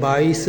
22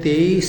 23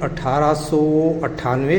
1898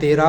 13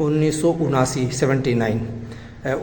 1979 79।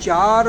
4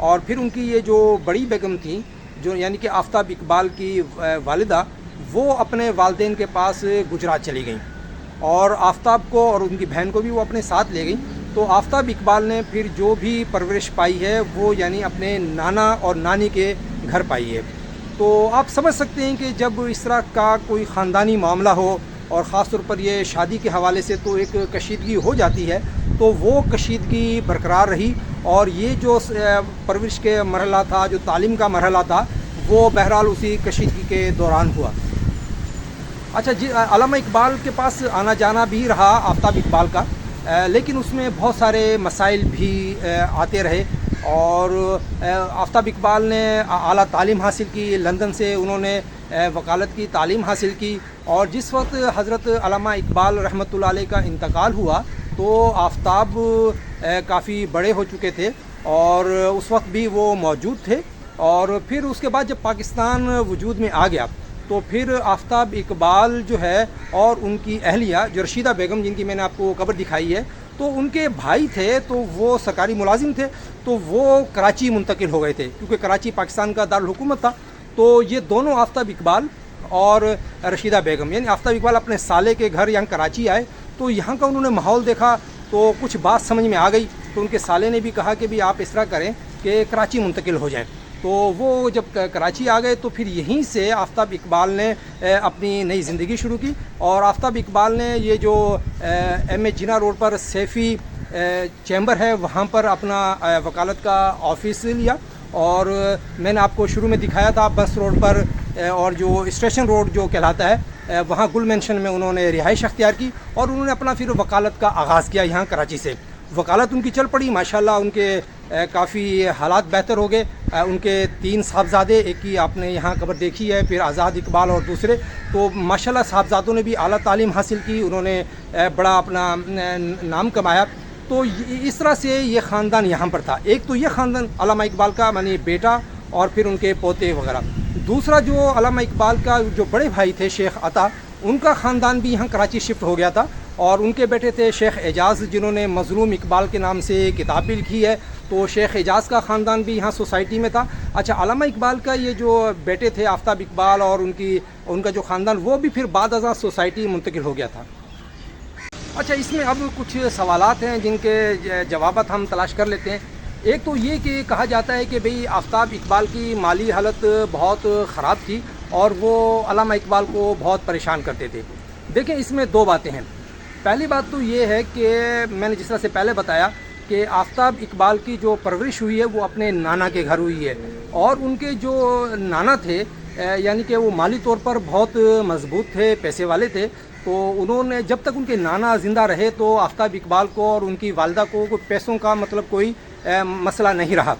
اور پھر ان کی یہ جو بڑی بیگم تھیں جو یعنی کہ آفتاب اقبال کی والدہ، وہ اپنے والدین کے پاس گجرات چلی گئیں اور آفتاب کو اور ان کی بہن کو بھی وہ اپنے ساتھ لے گئیں۔ تو آفتاب اقبال نے پھر جو بھی پرورش پائی ہے وہ یعنی اپنے نانا اور نانی کے گھر پائی ہے۔ تو آپ سمجھ سکتے ہیں کہ جب اس طرح کا کوئی خاندانی معاملہ ہو اور خاص طور پر یہ شادی کے حوالے سے تو ایک کشیدگی ہو جاتی ہے، تو وہ کشیدگی برقرار رہی اور یہ جو پرورش کے مرحلہ تھا، جو تعلیم کا مرحلہ تھا، وہ بہرحال اسی کشیدگی کے دوران ہوا۔ اچھا جی، علامہ اقبال کے پاس آنا جانا بھی رہا آفتاب اقبال کا، لیکن اس میں بہت سارے مسائل بھی آتے رہے اور آفتاب اقبال نے اعلیٰ تعلیم حاصل کی، لندن سے انہوں نے وکالت کی تعلیم حاصل کی، اور جس وقت حضرت علامہ اقبال رحمۃ اللہ علیہ کا انتقال ہوا تو آفتاب کافی بڑے ہو چکے تھے اور اس وقت بھی وہ موجود تھے۔ اور پھر اس کے بعد جب پاکستان وجود میں آ گیا تو پھر آفتاب اقبال جو ہے اور ان کی اہلیہ جو رشیدہ بیگم، جن کی میں نے آپ کو قبر دکھائی ہے، تو ان کے بھائی تھے تو وہ سرکاری ملازم تھے، تو وہ کراچی منتقل ہو گئے تھے کیونکہ کراچی پاکستان کا دارالحکومت تھا۔ تو یہ دونوں آفتاب اقبال اور رشیدہ بیگم یعنی آفتاب اقبال اپنے سالے کے گھر یہاں کراچی آئے، تو یہاں کا انہوں نے ماحول دیکھا تو کچھ بات سمجھ میں آ گئی، تو ان کے سالے نے بھی کہا کہ بھی آپ اس طرح کریں کہ کراچی منتقل ہو جائیں۔ تو وہ جب کراچی آ گئے تو پھر یہیں سے آفتاب اقبال نے اپنی نئی زندگی شروع کی، اور آفتاب اقبال نے یہ جو ایم اے جناح روڈ پر سیفی چیمبر ہے وہاں پر اپنا وکالت کا آفس لیا، اور میں نے آپ کو شروع میں دکھایا تھا بس روڈ پر اور جو اسٹیشن روڈ جو کہلاتا ہے وہاں گل مینشن میں انہوں نے رہائش اختیار کی، اور انہوں نے اپنا پھر وکالت کا آغاز کیا یہاں کراچی سے۔ وکالت ان کی چل پڑی، ماشاءاللہ ان کے کافی حالات بہتر ہو گئے۔ ان کے 3 صاحبزادے، ایک کی آپ نے یہاں قبر دیکھی ہے، پھر آزاد اقبال اور دوسرے، تو ماشاءاللہ صاحبزادوں نے بھی اعلیٰ تعلیم حاصل کی، انہوں نے بڑا اپنا نام کمایا۔ تو اس طرح سے یہ خاندان یہاں پر تھا۔ ایک تو یہ خاندان علامہ اقبال کا یعنی بیٹا اور پھر ان کے پوتے وغیرہ۔ دوسرا جو علامہ اقبال کا جو بڑے بھائی تھے شیخ عطا، ان کا خاندان بھی یہاں کراچی شفٹ ہو گیا تھا، اور ان کے بیٹے تھے شیخ اعجاز جنہوں نے مظلوم اقبال کے نام سے کتاب بھی لکھی ہے، تو شیخ اعجاز کا خاندان بھی یہاں سوسائٹی میں تھا۔ اچھا، علامہ اقبال کا یہ جو بیٹے تھے آفتاب اقبال اور ان کا جو خاندان، وہ بھی پھر بعد ازاں سوسائٹی منتقل ہو گیا تھا۔ اچھا، اس میں اب کچھ سوالات ہیں جن کے جوابات ہم تلاش کر لیتے ہیں۔ ایک تو یہ کہ کہا جاتا ہے کہ بھئی آفتاب اقبال کی مالی حالت بہت خراب تھی اور وہ علامہ اقبال کو بہت پریشان کرتے تھے۔ دیکھیں، اس میں 2 باتیں ہیں۔ پہلی بات تو یہ ہے کہ میں نے جس طرح سے پہلے بتایا کہ آفتاب اقبال کی جو پرورش ہوئی ہے وہ اپنے نانا کے گھر ہوئی ہے، اور ان کے جو نانا تھے یعنی کہ وہ مالی طور پر بہت مضبوط تھے، پیسے والے تھے، تو انہوں نے جب تک ان کے نانا زندہ رہے تو آفتاب اقبال کو اور ان کی والدہ کو کوئی پیسوں کا کوئی مسئلہ نہیں رہا۔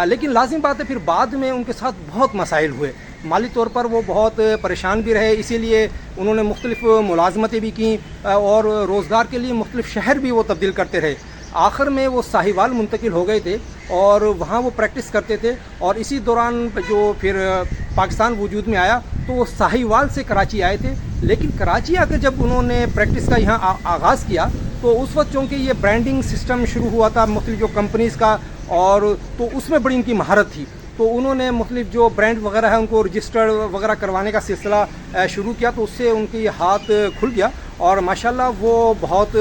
لیکن لازم بات ہے پھر بعد میں ان کے ساتھ بہت مسائل ہوئے، مالی طور پر وہ بہت پریشان بھی رہے، اسی لیے انہوں نے مختلف ملازمتیں بھی کیں اور روزگار کے لیے مختلف شہر بھی وہ تبدیل کرتے رہے۔ آخر میں وہ ساہیوال منتقل ہو گئے تھے اور وہاں وہ پریکٹس کرتے تھے، اور اسی دوران جو پھر پاکستان وجود میں آیا تو وہ ساہیوال سے کراچی آئے تھے، لیکن کراچی آ کر جب انہوں نے پریکٹس کا یہاں آغاز کیا تو اس وقت چونکہ یہ برانڈنگ سسٹم شروع ہوا تھا مختلف جو کمپنیز کا، اور تو اس میں بڑی ان کی مہارت تھی، تو انہوں نے مختلف جو برانڈ وغیرہ ہے ان کو رجسٹر وغیرہ کروانے کا سلسلہ شروع کیا، تو اس سے ان کی ہاتھ کھل گیا اور ماشاءاللہ وہ بہت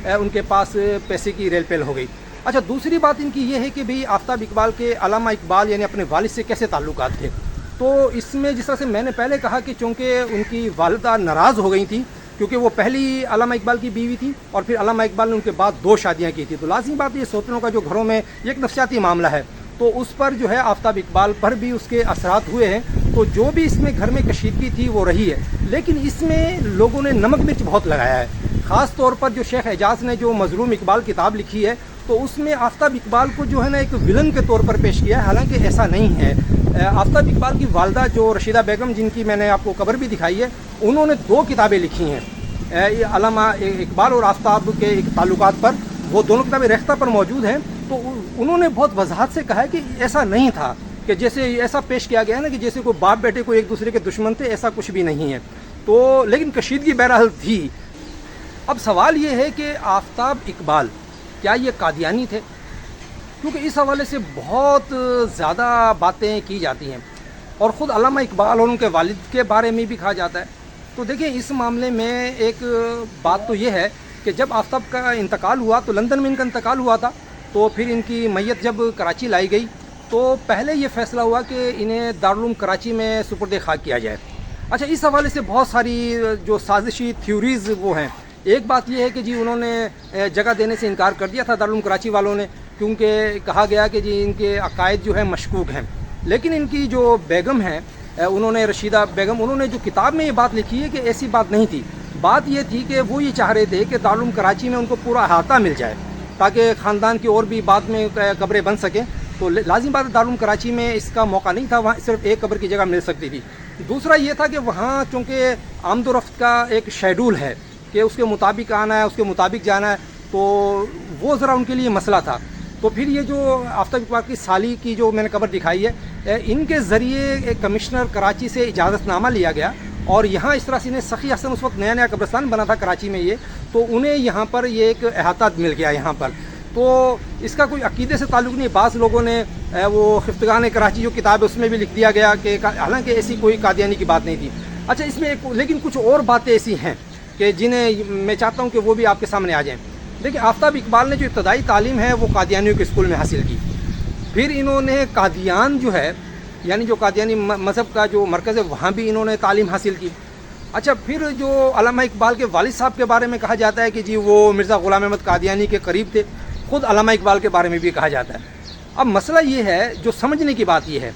ان کے پاس پیسے کی ریل پیل ہو گئی۔ اچھا، دوسری بات ان کی یہ ہے کہ بھئی آفتاب اقبال کے علامہ اقبال یعنی اپنے والد سے کیسے تعلقات تھے۔ تو اس میں جس طرح سے میں نے پہلے کہا کہ چونکہ ان کی والدہ ناراض ہو گئی تھیں کیونکہ وہ پہلی علامہ اقبال کی بیوی تھی اور پھر علامہ اقبال نے ان کے بعد 2 شادیاں کی تھی، تو لازمی بات یہ سوتنوں کا جو گھروں میں ایک نفسیاتی معاملہ ہے، تو اس پر جو ہے آفتاب اقبال پر بھی اس کے اثرات ہوئے ہیں، تو جو بھی اس میں گھر میں کشیدگی تھی وہ رہی ہے، لیکن اس میں لوگوں نے نمک مرچ بہت لگایا ہے۔ خاص طور پر جو شیخ اعجاز نے جو مظلوم اقبال کتاب لکھی ہے تو اس میں آفتاب اقبال کو جو ہے نا ایک ولن کے طور پر پیش کیا ہے، حالانکہ ایسا نہیں ہے۔ آفتاب اقبال کی والدہ جو رشیدہ بیگم، جن کی میں نے آپ کو قبر بھی دکھائی ہے، انہوں نے 2 کتابیں لکھی ہیں علامہ اقبال اور آفتاب کے تعلقات پر، وہ دونوں کتابیں ریختہ پر موجود ہیں، تو انہوں نے بہت وضاحت سے کہا ہے کہ ایسا نہیں تھا کہ جیسے ایسا پیش کیا گیا ہے نا کہ جیسے کوئی باپ بیٹے کو ایک دوسرے کے دشمن تھے، ایسا کچھ بھی نہیں ہے۔ تو لیکن کشیدگی بہرحال تھی۔ اب سوال یہ ہے کہ آفتاب اقبال کیا یہ قادیانی تھے؟ کیونکہ اس حوالے سے بہت زیادہ باتیں کی جاتی ہیں اور خود علامہ اقبال اور ان کے والد کے بارے میں بھی کہا جاتا ہے. تو دیکھیں اس معاملے میں ایک بات تو یہ ہے کہ جب آفتاب کا انتقال ہوا تو لندن میں ان کا انتقال ہوا تھا. تو پھر ان کی میت جب کراچی لائی گئی تو پہلے یہ فیصلہ ہوا کہ انہیں دارالعلوم کراچی میں سپرد خاک کیا جائے. اچھا اس حوالے سے بہت ساری جو سازشی تھیوریز وہ ہیں. ایک بات یہ ہے کہ جی انہوں نے جگہ دینے سے انکار کر دیا تھا دارالعلوم کراچی والوں نے، کیونکہ کہا گیا کہ جی ان کے عقائد جو ہے مشکوک ہیں. لیکن ان کی جو بیگم ہیں انہوں نے رشیدہ بیگم، انہوں نے جو کتاب میں یہ بات لکھی ہے کہ ایسی بات نہیں تھی. بات یہ تھی کہ وہ یہ چاہ رہے تھے کہ دارالعلوم کراچی میں ان کو پورا احاطہ مل جائے تاکہ خاندان کی اور بھی بعد میں قبریں بن سکیں. تو لازم بات ہے دارالعلوم کراچی میں اس کا موقع نہیں تھا، وہاں صرف ایک قبر کی جگہ مل سکتی تھی. دوسرا یہ تھا کہ وہاں چونکہ آمد و رفت کا ایک شیڈول ہے کہ اس کے مطابق آنا ہے، اس کے مطابق جانا ہے، تو وہ ذرا ان کے لیے مسئلہ تھا. تو پھر یہ جو آفتاب اقبال کی سالی کی جو میں نے قبر دکھائی ہے، ان کے ذریعے ایک کمشنر کراچی سے اجازت نامہ لیا گیا اور یہاں اس طرح سے انہیں سخی حسن اس وقت نیا قبرستان بنا تھا کراچی میں، یہ تو انہیں یہاں پر یہ ایک احاطہ مل گیا یہاں پر. تو اس کا کوئی عقیدے سے تعلق نہیں. بعض لوگوں نے وہ خفتگان کراچی جو کتاب ہے اس میں بھی لکھ دیا گیا کہ حالانکہ ایسی کوئی قادیانی کی بات نہیں تھی. اچھا اس میں لیکن کچھ اور باتیں ایسی ہیں کہ جنہیں میں چاہتا ہوں کہ وہ بھی آپ کے سامنے آ جائیں. دیکھیں آفتاب اقبال نے جو ابتدائی تعلیم ہے وہ قادیانیوں کے اسکول میں حاصل کی. پھر انہوں نے قادیان جو ہے یعنی جو قادیانی مذہب کا جو مرکز ہے وہاں بھی انہوں نے تعلیم حاصل کی. اچھا پھر جو علامہ اقبال کے والد صاحب کے بارے میں کہا جاتا ہے کہ جی وہ مرزا غلام احمد قادیانی کے قریب تھے. خود علامہ اقبال کے بارے میں بھی کہا جاتا ہے. اب مسئلہ یہ ہے جو سمجھنے کی بات یہ ہے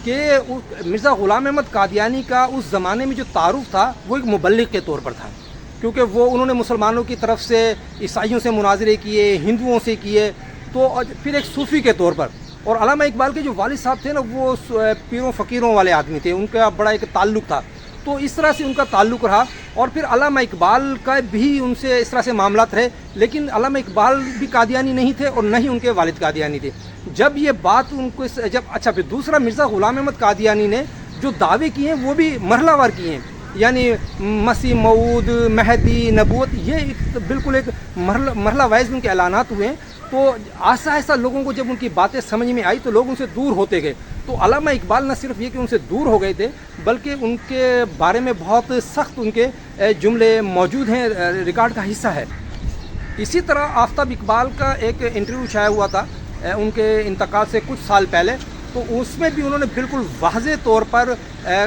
کہ مرزا غلام احمد قادیانی کا اس زمانے میں جو تعارف تھا وہ ایک مبلغ کے طور پر تھا، کیونکہ وہ انہوں نے مسلمانوں کی طرف سے عیسائیوں سے مناظرے کیے، ہندوؤں سے کیے، تو پھر ایک صوفی کے طور پر. اور علامہ اقبال کے جو والد صاحب تھے نا وہ پیروں فقیروں والے آدمی تھے، ان کا بڑا ایک تعلق تھا. تو اس طرح سے ان کا تعلق رہا اور پھر علامہ اقبال کا بھی ان سے اس طرح سے معاملات رہے. لیکن علامہ اقبال بھی قادیانی نہیں تھے اور نہ ہی ان کے والد قادیانی تھے. جب یہ بات ان کو اچھا پھر دوسرا مرزا غلام احمد قادیانی نے جو دعوے کیے ہیں وہ بھی مرحلہ وار کیے ہیں، یعنی مسیح موعود، مہدی، نبوت، یہ بالکل ایک مرحلہ وائز ان کے اعلانات ہوئے ہیں. تو آہستہ آہستہ لوگوں کو جب ان کی باتیں سمجھ میں آئی تو لوگ ان سے دور ہوتے گئے. تو علامہ اقبال نہ صرف یہ کہ ان سے دور ہو گئے تھے بلکہ ان کے بارے میں بہت سخت ان کے جملے موجود ہیں، ریکارڈ کا حصہ ہے. اسی طرح آفتاب اقبال کا ایک انٹرویو شائع ہوا تھا ان کے انتقال سے کچھ سال پہلے، تو اس میں بھی انہوں نے بالکل واضح طور پر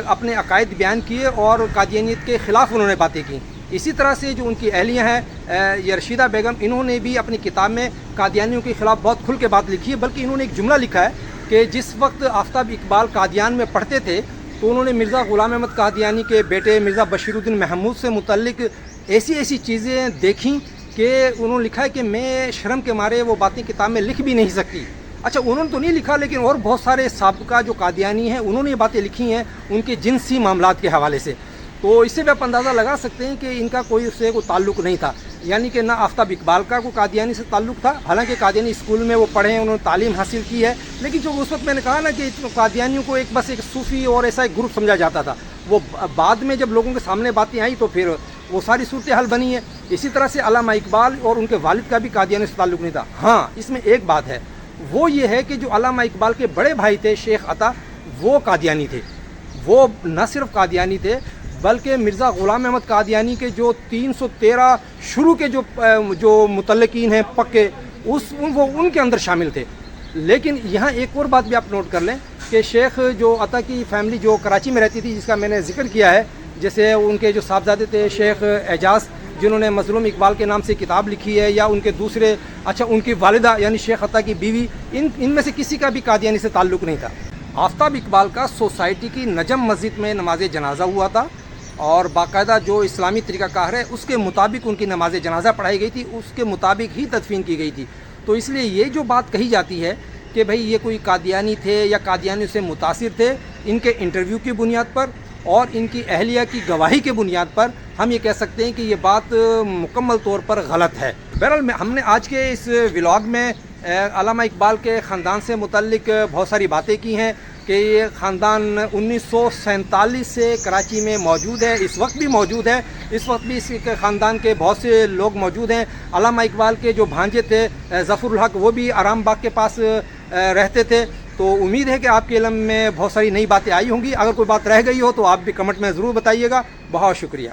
اپنے عقائد بیان کیے اور قادیانیت کے خلاف انہوں نے باتیں کی. اسی طرح سے جو ان کی اہلیہ ہیں یہ رشیدہ بیگم، انہوں نے بھی اپنی کتاب میں قادیانیوں کے خلاف بہت کھل کے بات لکھی ہے. بلکہ انہوں نے ایک جملہ لکھا ہے کہ جس وقت آفتاب اقبال قادیان میں پڑھتے تھے تو انہوں نے مرزا غلام احمد قادیانی کے بیٹے مرزا بشیر الدین محمود سے متعلق ایسی چیزیں دیکھیں کہ انہوں نے لکھا ہے کہ میں شرم کے مارے وہ باتیں کتاب میں لکھ بھی نہیں سکتی. اچھا انہوں نے تو نہیں لکھا لیکن اور بہت سارے سابقہ جو قادیانی ہیں انہوں نے یہ باتیں لکھی ہیں ان کے جنسی معاملات کے حوالے سے. تو اس سے بھی آپ اندازہ لگا سکتے ہیں کہ ان کا کوئی اس سے کوئی تعلق نہیں تھا، یعنی کہ نہ آفتاب اقبال کا کوئی قادیانی سے تعلق تھا. حالانکہ قادیانی اسکول میں وہ پڑھے ہیں، انہوں نے تعلیم حاصل کی ہے، لیکن جو اس وقت میں نے کہا نا کہ قادیانیوں کو بس ایک صوفی اور ایسا ایک گروپ سمجھا جاتا تھا. وہ بعد میں جب لوگوں کے سامنے باتیں آئیں تو پھر وہ ساری صورتحال بنی ہے. اسی طرح سے علامہ اقبال اور ان کے والد کا بھی قادیانی سے تعلق نہیں تھا. ہاں اس میں ایک بات ہے، وہ یہ ہے کہ جو علامہ اقبال کے بڑے بھائی تھے شیخ عطا، وہ قادیانی تھے. وہ نہ صرف قادیانی تھے بلکہ مرزا غلام احمد قادیانی کے جو 313 شروع کے جو متعلقین ہیں پکے وہ ان کے اندر شامل تھے. لیکن یہاں ایک اور بات بھی آپ نوٹ کر لیں کہ شیخ جو عطا کی فیملی جو کراچی میں رہتی تھی جس کا میں نے ذکر کیا ہے، جیسے ان کے جو صاحبزادے تھے شیخ اعجاز جنہوں نے مظلوم اقبال کے نام سے کتاب لکھی ہے، یا ان کے دوسرے ان کی والدہ یعنی شیخ عطا کی بیوی، ان میں سے کسی کا بھی قادیانی سے تعلق نہیں تھا. آفتاب اقبال کا سوسائٹی کی نجم مسجد میں نماز جنازہ ہوا تھا اور باقاعدہ جو اسلامی طریقہ کار ہے اس کے مطابق ان کی نماز جنازہ پڑھائی گئی تھی، اس کے مطابق ہی تدفین کی گئی تھی. تو اس لیے یہ جو بات کہی جاتی ہے کہ بھئی یہ کوئی قادیانی تھے یا قادیانی سے متاثر تھے، ان کے انٹرویو کی بنیاد پر اور ان کی اہلیہ کی گواہی کے بنیاد پر ہم یہ کہہ سکتے ہیں کہ یہ بات مکمل طور پر غلط ہے۔ بہرحال ہم نے آج کے اس ولاگ میں علامہ اقبال کے خاندان سے متعلق بہت ساری باتیں کی ہیں کہ یہ خاندان 1947 سے کراچی میں موجود ہے، اس وقت بھی موجود ہے، اس وقت بھی اس خاندان کے بہت سے لوگ موجود ہیں۔ علامہ اقبال کے جو بھانجے تھے ظفر الحق، وہ بھی آرام باغ کے پاس رہتے تھے۔ تو امید ہے کہ آپ کے علم میں بہت ساری نئی باتیں آئی ہوں گی۔ اگر کوئی بات رہ گئی ہو تو آپ بھی کمنٹ میں ضرور بتائیے گا۔ بہت شکریہ۔